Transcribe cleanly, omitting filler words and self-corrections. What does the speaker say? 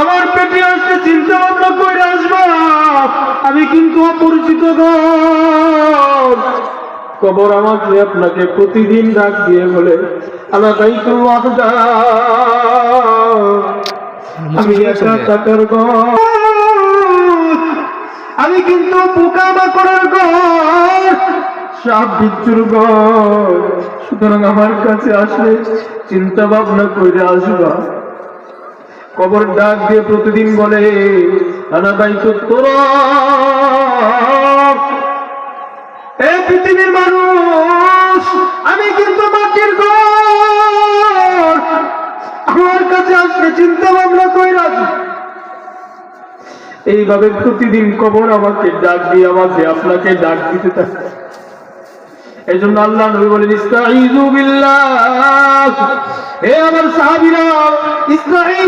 আমার পেটে আসতে চিন্তা ভাবনা করে আসবা, আমি কিন্তু অপরিচিত ঘর। কবর আমাকে আপনাকে প্রতিদিন ডাক দিয়ে বলে আলা বাইতুল ওয়াহদা, আমি একা থাকার ঘর, আমি কিন্তু পোকামাকড়ের ঘর, সাপ বিচ্ছুর ঘর। সুতরাং আমার কাছে আসলে চিন্তা ভাবনা করে আসবা। কবর ডাক দিয়ে প্রতিদিন বলে আনা বাইতুত তুরাব, এই পৃথিবীর মানুষ, আমি কিন্তু মাটির ঘর, আমার কাছে আসলে চিন্তা ভাবনা করে আসবা। এইভাবে প্রতিদিন কবর আমাকে ডাক দিয়ে আমাকে আপনাকে ডাক দিতে থাকে। এই জন্য আল্লাহ নবী বলেন ইস্তাঈযু বিল্লাহ, হে আমার সাহাবীরা, ইস্তাঈযু